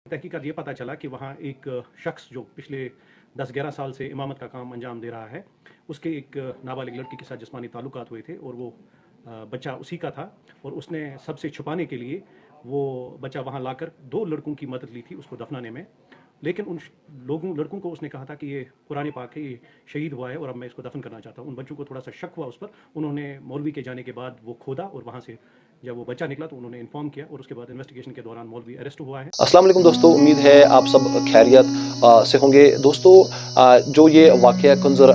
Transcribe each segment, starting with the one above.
तहकीकात ये पता चला कि वहाँ एक शख्स जो पिछले 10-11 साल से इमामत का काम अंजाम दे रहा है, उसके एक नाबालिग लड़की के साथ जिस्मानी ताल्लुकात हुए थे और वो बच्चा उसी का था और उसने सबसे छुपाने के लिए वो बच्चा वहाँ लाकर 2 लड़कों की मदद ली थी उसको दफनाने में। लेकिन उन लड़कों को उसने कहा था कि ये कुरान पाक है, ये शहीद हुआ है और अब मैं इसको दफन करना चाहता हूँ। उन बच्चों को थोड़ा सा शक हुआ उस पर, उन्होंने मौलवी के जाने के बाद वो खोदा और वहाँ से जब वो बच्चा निकला तो उन्होंने इन्फॉर्म किया और उसके बाद इन्वेस्टिगेशन के दौरान मौलवी अरेस्ट हुआ है। अस्सलाम वालेकुम दोस्तों, उम्मीद है आप सब खैरियत से होंगे। दोस्तों, जो ये वाक़या कुंजर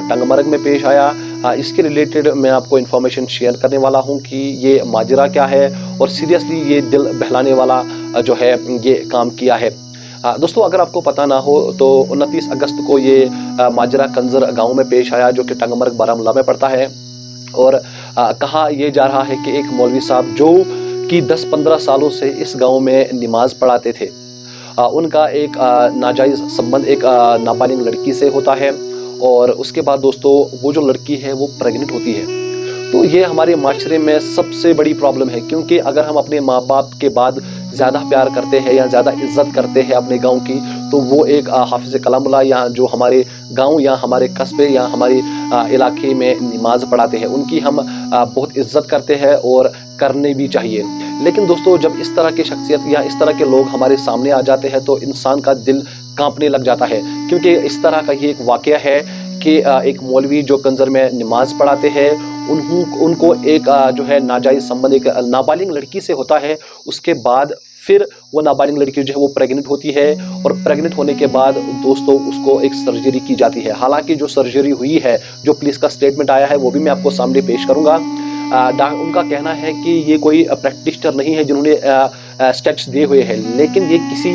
टंगमरग में पेश आया, इसके रिलेटेड मैं आपको इन्फॉर्मेशन शेयर करने वाला हूँ कि ये माजरा क्या है और सीरियसली ये दिल बहलाने वाला जो है ये काम किया है। दोस्तों, अगर आपको पता ना हो तो 29 अगस्त को ये माजरा कंजर गांव में पेश आया जो कि टंगमरग बारामूला में पड़ता है। और कहा यह जा रहा है कि एक मौलवी साहब जो कि 10-15 सालों से इस गांव में नमाज पढ़ाते थे, उनका एक नाजायज़ संबंध एक नाबालिग लड़की से होता है और उसके बाद दोस्तों वो जो लड़की है वो प्रेग्नेंट होती है। तो ये हमारे माशरे में सबसे बड़ी प्रॉब्लम है, क्योंकि अगर हम अपने माँ बाप के बाद ज़्यादा प्यार करते हैं या ज़्यादा इज्जत करते हैं अपने गांव की, तो वो एक हाफिज़ कलामुल्लाह या जो हमारे गांव या हमारे कस्बे या हमारे इलाके में नमाज पढ़ाते हैं, उनकी हम बहुत इज्जत करते हैं और करने भी चाहिए। लेकिन दोस्तों, जब इस तरह की शख्सियत या इस तरह के लोग हमारे सामने आ जाते हैं तो इंसान का दिल कांपने लग जाता है, क्योंकि इस तरह का ये एक वाक़या है कि एक मौलवी जो कंजर में नमाज पढ़ाते हैं उनको एक जो है नाजायज़ संबंध एक नाबालिग लड़की से होता है। उसके बाद फिर वो नाबालिग लड़की जो है वो प्रेग्नेंट होती है और प्रेग्नेंट होने के बाद दोस्तों उसको एक सर्जरी की जाती है। हालांकि जो सर्जरी हुई है, जो पुलिस का स्टेटमेंट आया है, वो भी मैं आपको सामने पेश करूंगा। उनका कहना है कि ये कोई प्रैक्टिशनर नहीं है जिन्होंने स्टेट्स दिए हुए हैं, लेकिन ये किसी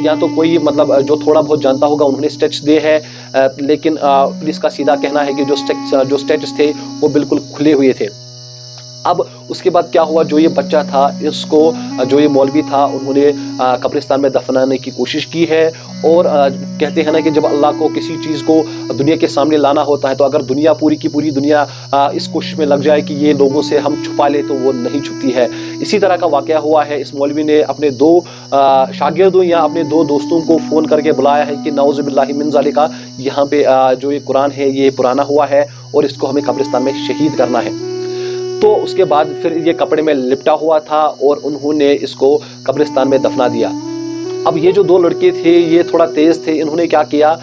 या तो कोई मतलब जो थोड़ा बहुत जानता होगा उन्होंने स्टेट्स दिए हैं, लेकिन पुलिस का सीधा कहना है कि जो स्टेट्स थे वो बिल्कुल खुले हुए थे। अब उसके बाद क्या हुआ, जो ये बच्चा था इसको जो ये मौलवी था उन्होंने कब्रिस्तान में दफनाने की कोशिश की है। और कहते हैं ना कि जब अल्लाह को किसी चीज़ को दुनिया के सामने लाना होता है तो अगर दुनिया पूरी की पूरी दुनिया इस कोशिश में लग जाए कि ये लोगों से हम छुपा ले तो वो नहीं छुपती है। इसी तरह का वाक़या हुआ है। इस मौलवी ने अपने 2 शागिर्दों या अपने 2 दोस्तों को फ़ोन करके बुलाया है कि नाउज़ुबिल्लाहि मिन ज़ालिका, यहाँ पे जो ये कुरान है ये पुराना हुआ है और इसको हमें कब्रिस्तान में शहीद करना है। तो उसके बाद फिर ये कपड़े में लिपटा हुआ था और उन्होंने इसको कब्रिस्तान में दफना दिया। अब ये जो 2 लड़के थे ये थोड़ा तेज़ थे, इन्होंने क्या किया,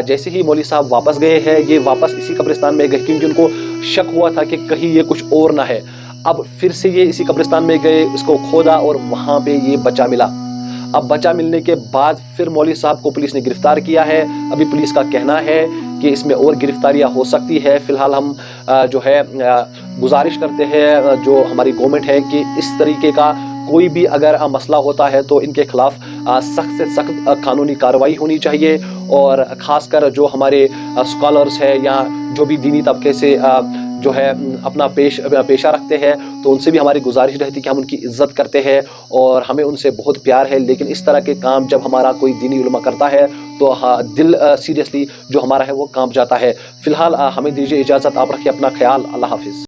जैसे ही मौलवी साहब वापस गए हैं ये वापस इसी कब्रिस्तान में गए, क्योंकि उनको शक हुआ था कि कहीं ये कुछ और ना है। अब फिर से ये इसी कब्रिस्तान में गए, इसको खोदा और वहाँ पे ये बच्चा मिला। अब बच्चा मिलने के बाद फिर मौलवी साहब को पुलिस ने गिरफ्तार किया है। अभी पुलिस का कहना है कि इसमें और गिरफ्तारियां हो सकती है। फिलहाल हम जो है गुजारिश करते हैं जो हमारी गवर्नमेंट है कि इस तरीके का कोई भी अगर मसला होता है तो इनके खिलाफ सख्त से सख्त कानूनी कार्रवाई होनी चाहिए। और ख़ासकर जो हमारे स्कॉलर्स हैं या जो भी दीनी तबके से जो है अपना पेशा रखते हैं, तो उनसे भी हमारी गुजारिश रहती है कि हम उनकी इज़्ज़त करते हैं और हमें उनसे बहुत प्यार है। लेकिन इस तरह के काम जब हमारा कोई दीनी उलमा करता है तो दिल सीरियसली जो हमारा है वो कांप जाता है। फ़िलहाल हमें दीजिए इजाज़त, आप रखिए अपना ख्याल। अल्लाह हाफिज़।